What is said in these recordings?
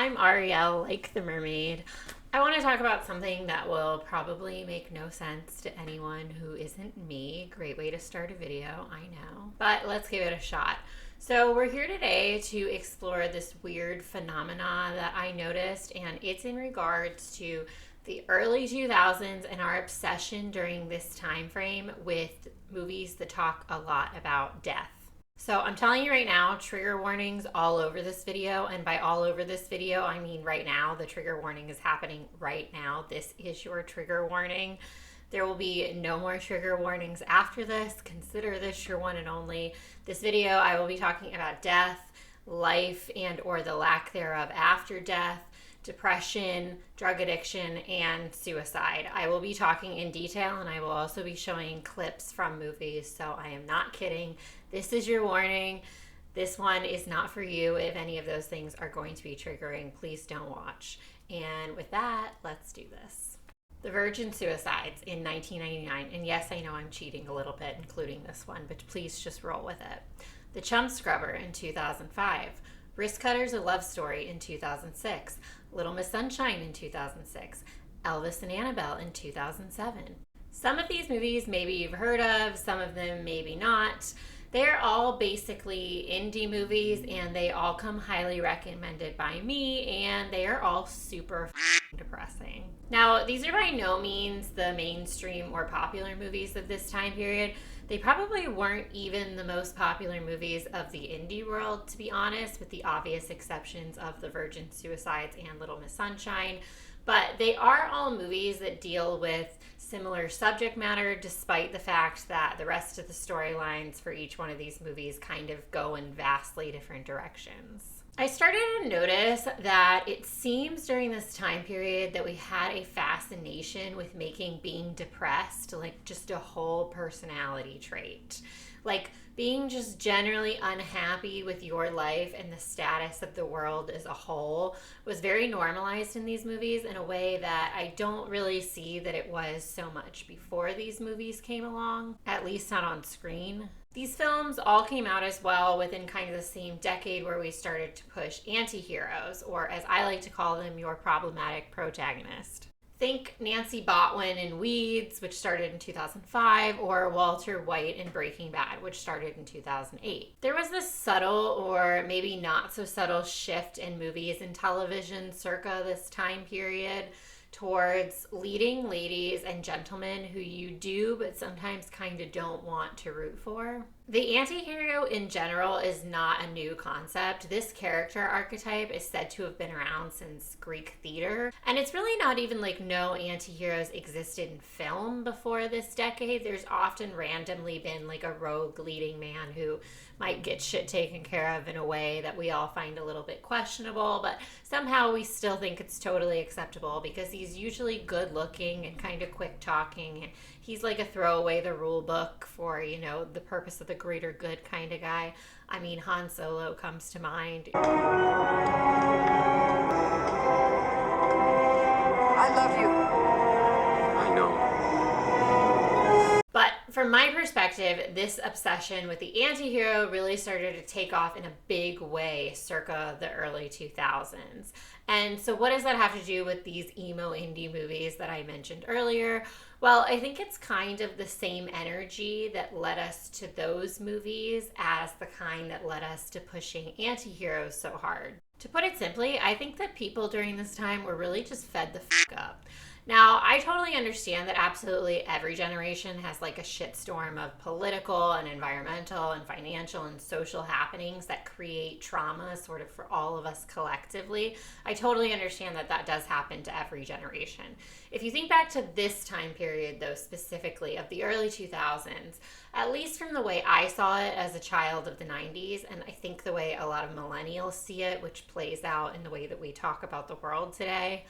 I'm Ariel, like the mermaid. I want to talk about something that will probably make no sense to anyone who isn't me. Great way to start a video, I know. But let's give it a shot. So we're here today to explore this weird phenomena that I noticed, and it's in regards to the early 2000s and our obsession during this time frame with movies that talk a lot about death. So I'm telling you right now, trigger warnings all over this video. And by all over this video, I mean right now. The trigger warning is happening right now. This is your trigger warning. There will be no more trigger warnings after this. Consider this your one and only. This video, I will be talking about death, life, and or the lack thereof after death, depression, drug addiction, and suicide. I will be talking in detail, and I will also be showing clips from movies, so I am not kidding. This is your warning. This one is not for you. If any of those things are going to be triggering, please don't watch. And with that, let's do this. The Virgin Suicides in 1999, and yes, I know I'm cheating a little bit, including this one, but please just roll with it. The Chum Scrubber in 2005. Wrist Cutters, A Love Story in 2006. Little Miss Sunshine in 2006. Elvis and Annabelle in 2007. Some of these movies maybe you've heard of, some of them maybe not. They're all basically indie movies, and they all come highly recommended by me, and they are all super depressing. Now, these are by no means the mainstream or popular movies of this time period. They probably weren't even the most popular movies of the indie world, to be honest, with the obvious exceptions of The Virgin Suicides and Little Miss Sunshine. But they are all movies that deal with similar subject matter, despite the fact that the rest of the storylines for each one of these movies kind of go in vastly different directions. I started to notice that it seems during this time period that we had a fascination with making being depressed like just a whole personality trait. Like being just generally unhappy with your life and the status of the world as a whole was very normalized in these movies in a way that I don't really see that it was so much before these movies came along, at least not on screen. These films all came out as well within kind of the same decade where we started to push anti-heroes, or as I like to call them, your problematic protagonist. Think Nancy Botwin in Weeds, which started in 2005, or Walter White in Breaking Bad, which started in 2008. There was this subtle, or maybe not so subtle, shift in movies and television circa this time period towards leading ladies and gentlemen who you do but sometimes kind of don't want to root for. The anti-hero in general is not a new concept. This character archetype is said to have been around since Greek theater, and it's really not even like no anti-heroes existed in film before this decade. There's often randomly been like a rogue leading man who might get shit taken care of in a way that we all find a little bit questionable, but somehow we still think it's totally acceptable because he's usually good looking and kind of quick talking, and he's like a throwaway the rule book for, you know, the purpose of the greater good kind of guy. I mean, Han Solo comes to mind. I love you. I know. But from my perspective, this obsession with the anti-hero really started to take off in a big way circa the early 2000s. And so what does that have to do with these emo indie movies that I mentioned earlier? Well, I think it's kind of the same energy that led us to those movies as the kind that led us to pushing anti-heroes so hard. To put it simply, I think that people during this time were really just fed the fuck up. Now, I totally understand that absolutely every generation has like a shitstorm of political and environmental and financial and social happenings that create trauma sort of for all of us collectively. I totally understand that that does happen to every generation. If you think back to this time period, though, specifically of the early 2000s, at least from the way I saw it as a child of the 90s, and I think the way a lot of millennials see it, which plays out in the way that we talk about the world today,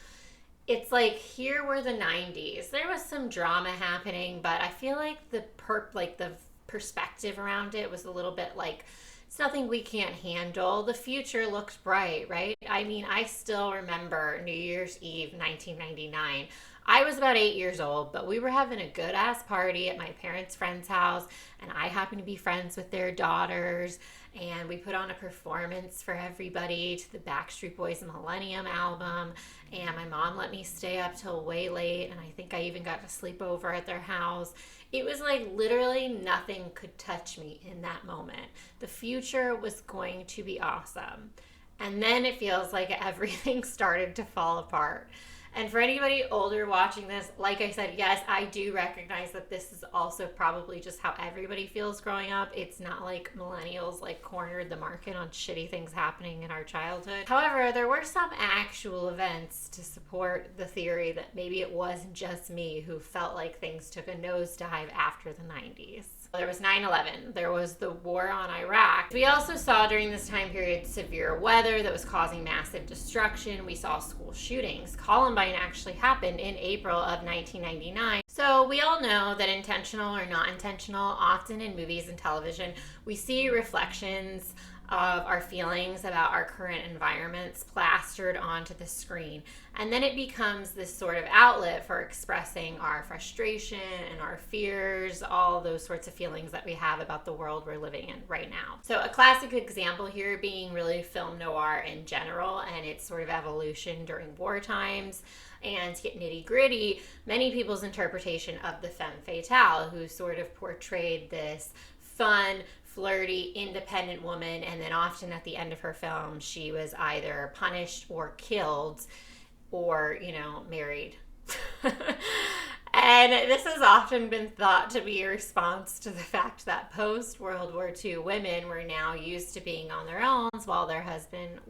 it's like here were the 90s. There was some drama happening, but I feel like the perspective around it was a little bit like, it's nothing we can't handle. The future looks bright, right? I mean, I still remember New Year's Eve, 1999. I was about 8 years old, but we were having a good ass party at my parents' friend's house, and I happened to be friends with their daughters, and we put on a performance for everybody to the Backstreet Boys Millennium album, and my mom let me stay up till way late, and I think I even got to sleep over at their house. It was like literally nothing could touch me in that moment. The future was going to be awesome. And then it feels like everything started to fall apart. And for anybody older watching this, like I said, yes, I do recognize that this is also probably just how everybody feels growing up. It's not like millennials like cornered the market on shitty things happening in our childhood. However, there were some actual events to support the theory that maybe it wasn't just me who felt like things took a nosedive after the 90s. There was 9/11. There was the war on Iraq. We also saw during this time period severe weather that was causing massive destruction. We saw school shootings. Columbine actually happened in April of 1999. So we all know that intentional or not intentional, often in movies and television, we see reflections of our feelings about our current environments plastered onto the screen. And then it becomes this sort of outlet for expressing our frustration and our fears, all those sorts of feelings that we have about the world we're living in right now. So a classic example here being really film noir in general and its sort of evolution during war times. And to get nitty gritty, many people's interpretation of the femme fatale, who sort of portrayed this fun, flirty, independent woman, and then often at the end of her film, she was either punished or killed or, married. And this has often been thought to be a response to the fact that post-World War II women were now used to being on their own while their husbands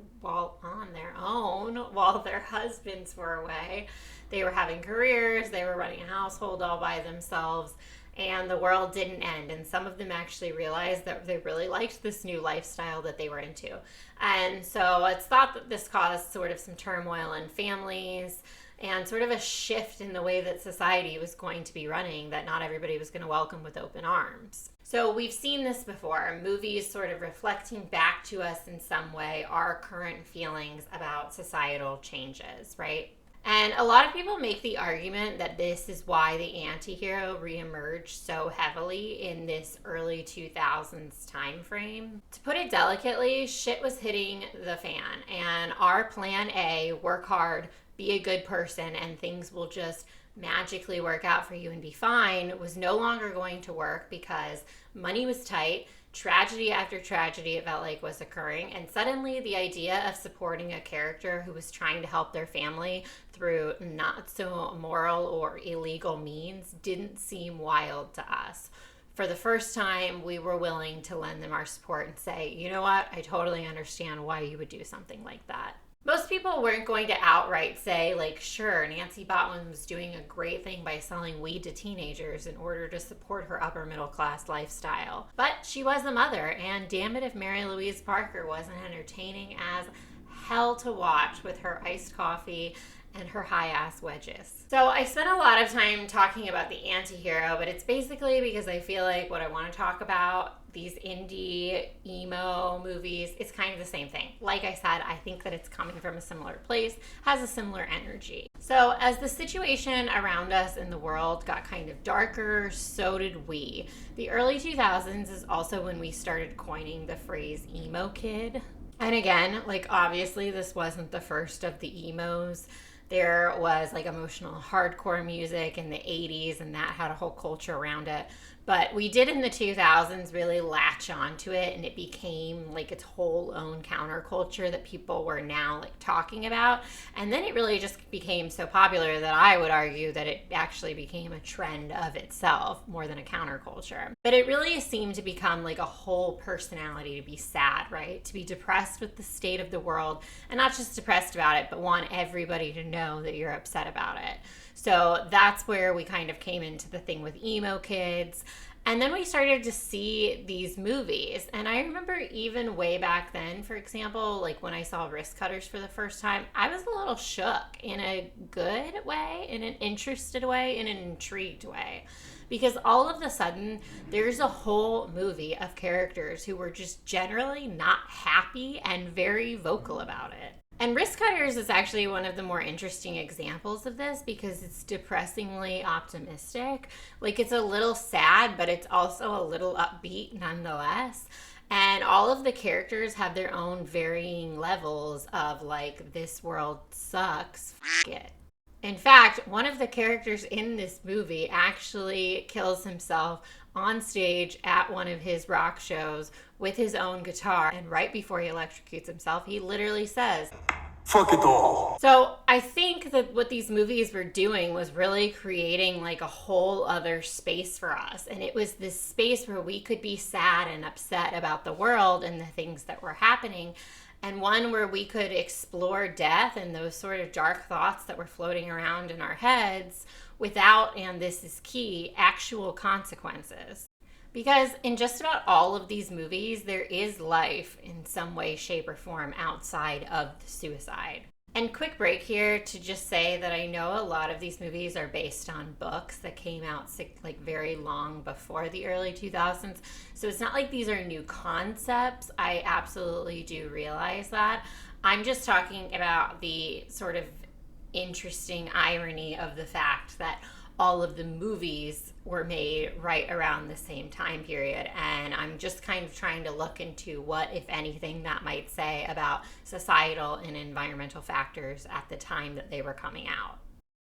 were away. They were having careers, they were running a household all by themselves, and the world didn't end. And some of them actually realized that they really liked this new lifestyle that they were into. And so it's thought that this caused sort of some turmoil in families and sort of a shift in the way that society was going to be running, that not everybody was going to welcome with open arms. So we've seen this before, movies sort of reflecting back to us in some way our current feelings about societal changes, right? And a lot of people make the argument that this is why the anti-hero reemerged so heavily in this early 2000s time frame. To put it delicately, shit was hitting the fan, and our plan A, work hard, be a good person, and things will just magically work out for you and be fine, was no longer going to work because money was tight. Tragedy after tragedy, it felt like, was occurring. And suddenly the idea of supporting a character who was trying to help their family through not so moral or illegal means didn't seem wild to us. For the first time, we were willing to lend them our support and say, you know what, I totally understand why you would do something like that. Most people weren't going to outright say, like, sure, Nancy Botwin was doing a great thing by selling weed to teenagers in order to support her upper middle class lifestyle. But she was a mother, and damn it if Mary Louise Parker wasn't entertaining as hell to watch with her iced coffee and her high-ass wedges. So I spent a lot of time talking about the anti-hero, but it's basically because I feel like what I want to talk about, these indie emo movies, it's kind of the same thing. Like I said, I think that it's coming from a similar place, has a similar energy. So as the situation around us in the world got kind of darker, so did we. The early 2000s is also when we started coining the phrase emo kid. And again, like, obviously this wasn't the first of the emos. There was like emotional hardcore music in the 80s, and that had a whole culture around it. But we did in the 2000s really latch onto it, and it became like its whole own counterculture that people were now like talking about. And then it really just became so popular that I would argue that it actually became a trend of itself more than a counterculture. But it really seemed to become like a whole personality to be sad, right? To be depressed with the state of the world, and not just depressed about it, but want everybody to know that you're upset about it. So that's where we kind of came into the thing with emo kids. And then we started to see these movies. And I remember even way back then, for example, like when I saw Wrist Cutters for the first time, I was a little shook in a good way, in an interested way, in an intrigued way. Because all of a sudden, there's a whole movie of characters who were just generally not happy and very vocal about it. And Risk Cutters is actually one of the more interesting examples of this because it's depressingly optimistic. Like, it's a little sad, but it's also a little upbeat nonetheless. And all of the characters have their own varying levels of, like, this world sucks, f it. In fact, one of the characters in this movie actually kills himself on stage at one of his rock shows with his own guitar. And right before he electrocutes himself, he literally says, Fuck it all. so I think that what these movies were doing was really creating like a whole other space for us. And it was this space where we could be sad and upset about the world and the things that were happening. And one where we could explore death and those sort of dark thoughts that were floating around in our heads without, and this is key, actual consequences. Because in just about all of these movies, there is life in some way, shape, or form outside of the suicide. And quick break here to just say that I know a lot of these movies are based on books that came out like very long before the early 2000s. So it's not like these are new concepts. I absolutely do realize that. I'm just talking about the sort of interesting irony of the fact that all of the movies were made right around the same time period. And I'm just kind of trying to look into what, if anything, that might say about societal and environmental factors at the time that they were coming out.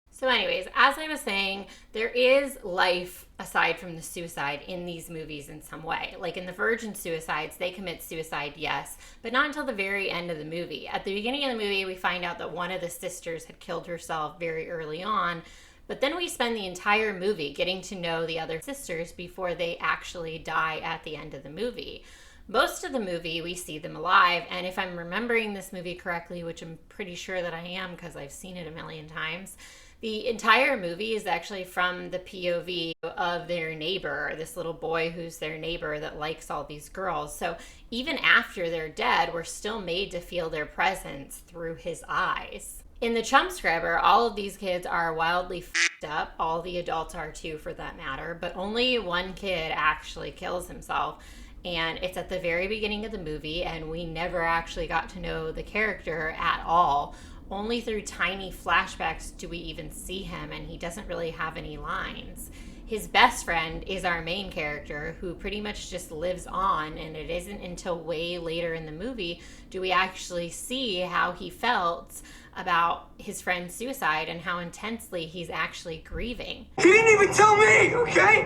So anyways, as I was saying, there is life aside from the suicide in these movies in some way. Like in the Virgin Suicides, they commit suicide, yes, but not until the very end of the movie. At the beginning of the movie, we find out that one of the sisters had killed herself very early on, but then we spend the entire movie getting to know the other sisters before they actually die at the end of the movie. Most of the movie, we see them alive, and if I'm remembering this movie correctly, which I'm pretty sure that I am because I've seen it a million times, the entire movie is actually from the POV of their neighbor, this little boy who's their neighbor that likes all these girls. So even after they're dead, we're still made to feel their presence through his eyes. In the Chump Scrubber, all of these kids are wildly f***ed up. All the adults are too, for that matter. But only one kid actually kills himself. And it's at the very beginning of the movie, and we never actually got to know the character at all. Only through tiny flashbacks do we even see him, and he doesn't really have any lines. His best friend is our main character, who pretty much just lives on, and it isn't until way later in the movie do we actually see how he felt about his friend's suicide and how intensely he's actually grieving. He didn't even tell me, okay?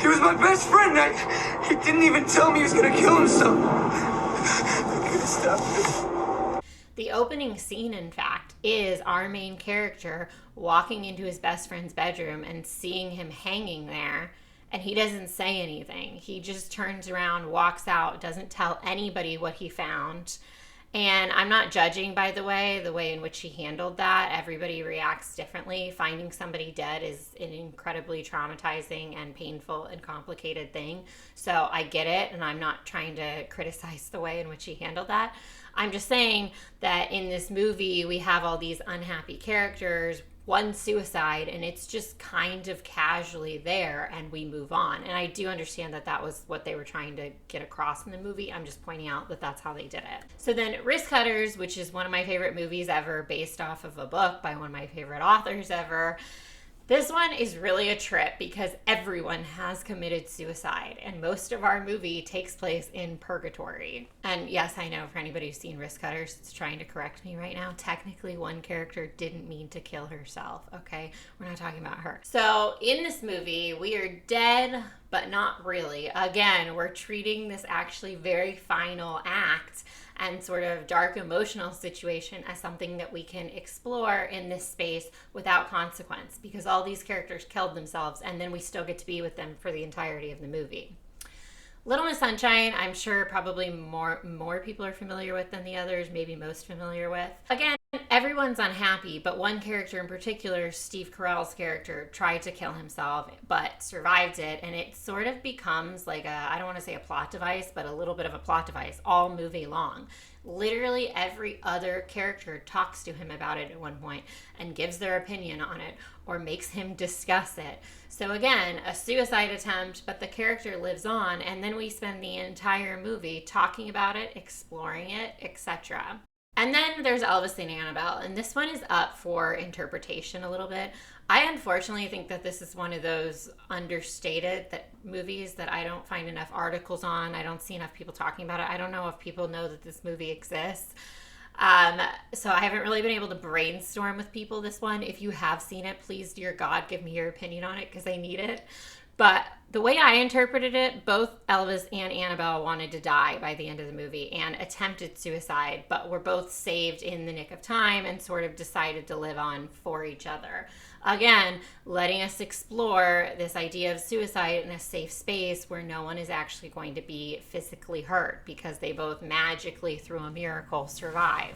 He was my best friend. He didn't even tell me he was gonna kill himself. I could've stopped it. The opening scene, in fact, is our main character walking into his best friend's bedroom and seeing him hanging there, and he doesn't say anything. He just turns around, walks out, doesn't tell anybody what he found. And I'm not judging, by the way in which he handled that. Everybody reacts differently. Finding somebody dead is an incredibly traumatizing and painful and complicated thing. So I get it, and I'm not trying to criticize the way in which he handled that. I'm just saying that in this movie, we have all these unhappy characters, one suicide, and it's just kind of casually there, and we move on. And I do understand that that was what they were trying to get across in the movie. I'm just pointing out that that's how they did it. So then Risk Cutters, which is one of my favorite movies ever, based off of a book by one of my favorite authors ever. This one is really a trip because everyone has committed suicide, and most of our movie takes place in purgatory. And yes, I know, for anybody who's seen Risk Cutters, it's trying to correct me right now. Technically, one character didn't mean to kill herself, okay? We're not talking about her. So in this movie, we are dead, but not really. Again, we're treating this actually very final act and sort of dark emotional situation as something that we can explore in this space without consequence, because all these characters killed themselves and then we still get to be with them for the entirety of the movie. Little Miss Sunshine, I'm sure probably more people are familiar with than the others, maybe most familiar with. Again, everyone's unhappy, but one character in particular, Steve Carell's character, tried to kill himself but survived it, and it sort of becomes like I don't want to say a plot device, but a little bit of a plot device all movie long. Literally every other character talks to him about it at one point and gives their opinion on it or makes him discuss it. So again, a suicide attempt, but the character lives on, and then we spend the entire movie talking about it, exploring it, etc. And then there's Elvis and Annabelle, and this one is up for interpretation a little bit. I unfortunately think that this is one of those understated movies that I don't find enough articles on. I don't see enough people talking about it. I don't know if people know that this movie exists. So I haven't really been able to brainstorm with people this one. If you have seen it, please, dear God, give me your opinion on it because I need it. But the way I interpreted it, both Elvis and Annabelle wanted to die by the end of the movie and attempted suicide, but were both saved in the nick of time and sort of decided to live on for each other. Again, letting us explore this idea of suicide in a safe space where no one is actually going to be physically hurt because they both magically, through a miracle, survive.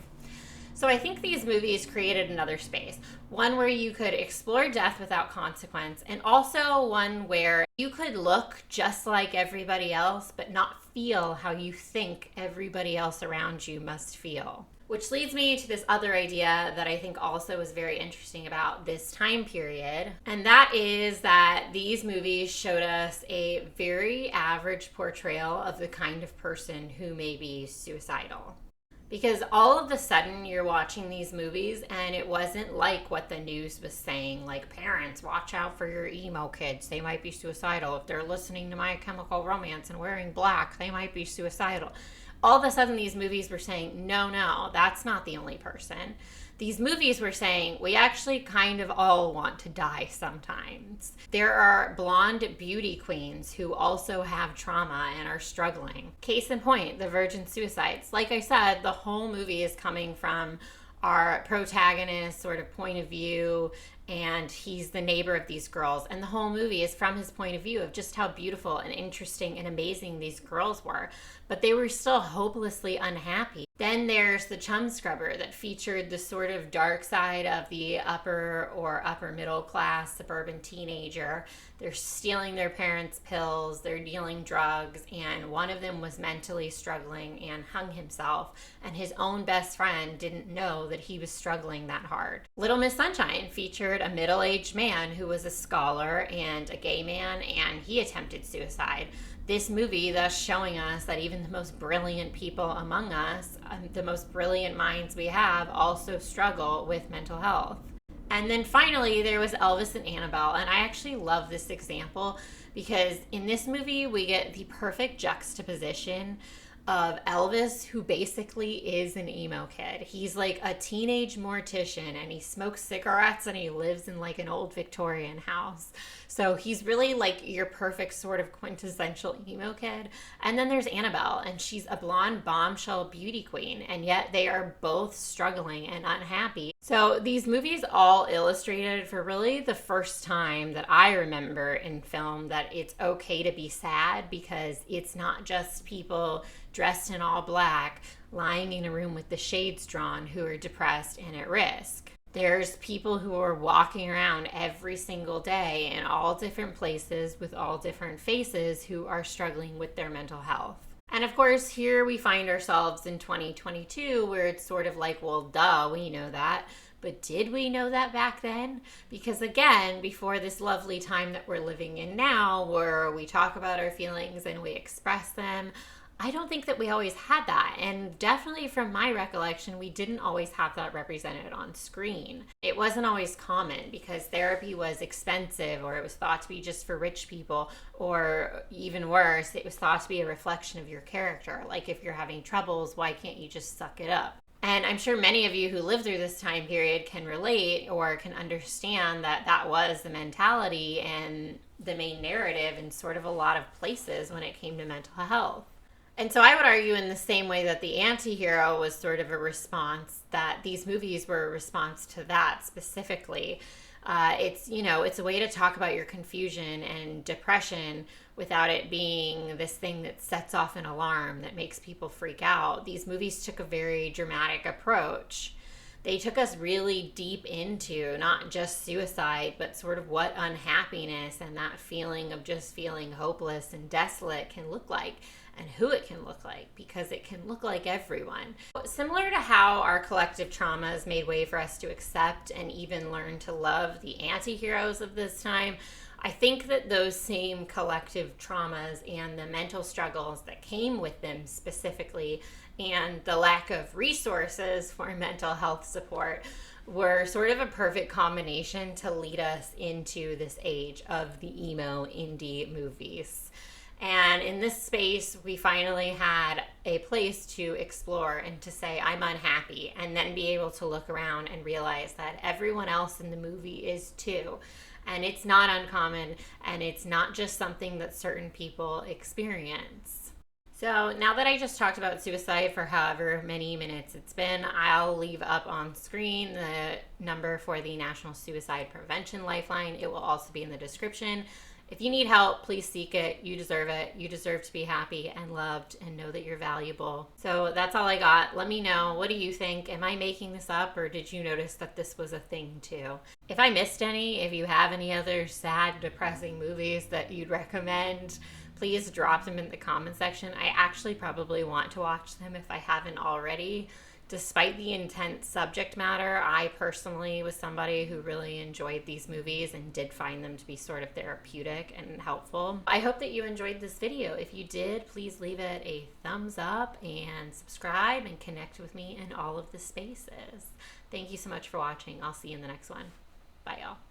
So I think these movies created another space, one where you could explore death without consequence, and also one where you could look just like everybody else, but not feel how you think everybody else around you must feel. Which leads me to this other idea that I think also is very interesting about this time period, and that is that these movies showed us a very average portrayal of the kind of person who may be suicidal. Because all of a sudden you're watching these movies and it wasn't like what the news was saying, like, parents, watch out for your emo kids. They might be suicidal. If they're listening to My Chemical Romance and wearing black, they might be suicidal. All of a sudden these movies were saying, no, that's not the only person. These movies were saying, we actually kind of all want to die sometimes. There are blonde beauty queens who also have trauma and are struggling. Case in point, the virgin suicides. Like I said, the whole movie is coming from our protagonist sort of point of view, and he's the neighbor of these girls. And the whole movie is from his point of view of just how beautiful and interesting and amazing these girls were. But they were still hopelessly unhappy. Then there's The Chum Scrubber that featured the sort of dark side of the upper or upper middle class suburban teenager. They're stealing their parents' pills, they're dealing drugs, and one of them was mentally struggling and hung himself, and his own best friend didn't know that he was struggling that hard. Little Miss Sunshine featured a middle-aged man who was a scholar and a gay man, and he attempted suicide. This movie thus showing us that even the most brilliant people among us, the most brilliant minds we have, also struggle with mental health. And then finally, there was Elvis and Annabelle, and I actually love this example because in this movie, we get the perfect juxtaposition of Elvis, who basically is an emo kid. He's like a teenage mortician and he smokes cigarettes and he lives in like an old Victorian house. So he's really like your perfect sort of quintessential emo kid. And then there's Annabelle, and she's a blonde bombshell beauty queen, and yet they are both struggling and unhappy. So these movies all illustrated for really the first time that I remember in film that it's okay to be sad, because it's not just people dressed in all black lying in a room with the shades drawn who are depressed and at risk. There's people who are walking around every single day in all different places with all different faces who are struggling with their mental health. And of course, here we find ourselves in 2022 where it's sort of like, well, duh, we know that. But did we know that back then? Because again, before this lovely time that we're living in now, where we talk about our feelings and we express them, I don't think that we always had that. And definitely from my recollection, we didn't always have that represented on screen. It wasn't always common because therapy was expensive, or it was thought to be just for rich people, or even worse, it was thought to be a reflection of your character. Like, if you're having troubles, why can't you just suck it up? And I'm sure many of you who lived through this time period can relate or can understand that that was the mentality and the main narrative in sort of a lot of places when it came to mental health. And so I would argue in the same way that The Anti-Hero was sort of a response, that these movies were a response to that specifically. It's a way to talk about your confusion and depression without it being this thing that sets off an alarm that makes people freak out. These movies took a very dramatic approach. They took us really deep into not just suicide, but sort of what unhappiness and that feeling of just feeling hopeless and desolate can look like, and who it can look like, because it can look like everyone. Similar to how our collective traumas made way for us to accept and even learn to love the anti-heroes of this time, I think that those same collective traumas and the mental struggles that came with them specifically and the lack of resources for mental health support were sort of a perfect combination to lead us into this age of the emo indie movies. And in this space, we finally had a place to explore and to say, I'm unhappy, and then be able to look around and realize that everyone else in the movie is too. And it's not uncommon, and it's not just something that certain people experience. So now that I just talked about suicide for however many minutes it's been, I'll leave up on screen the number for the National Suicide Prevention Lifeline. It will also be in the description. If you need help, please seek it. You deserve it. You deserve to be happy and loved and know that you're valuable. So that's all I got. Let me know. What do you think? Am I making this up, or did you notice that this was a thing too? If I missed any, if you have any other sad, depressing movies that you'd recommend, please drop them in the comment section. I actually probably want to watch them if I haven't already. Despite the intense subject matter, I personally was somebody who really enjoyed these movies and did find them to be sort of therapeutic and helpful. I hope that you enjoyed this video. If you did, please leave it a thumbs up and subscribe and connect with me in all of the spaces. Thank you so much for watching. I'll see you in the next one. Bye, y'all.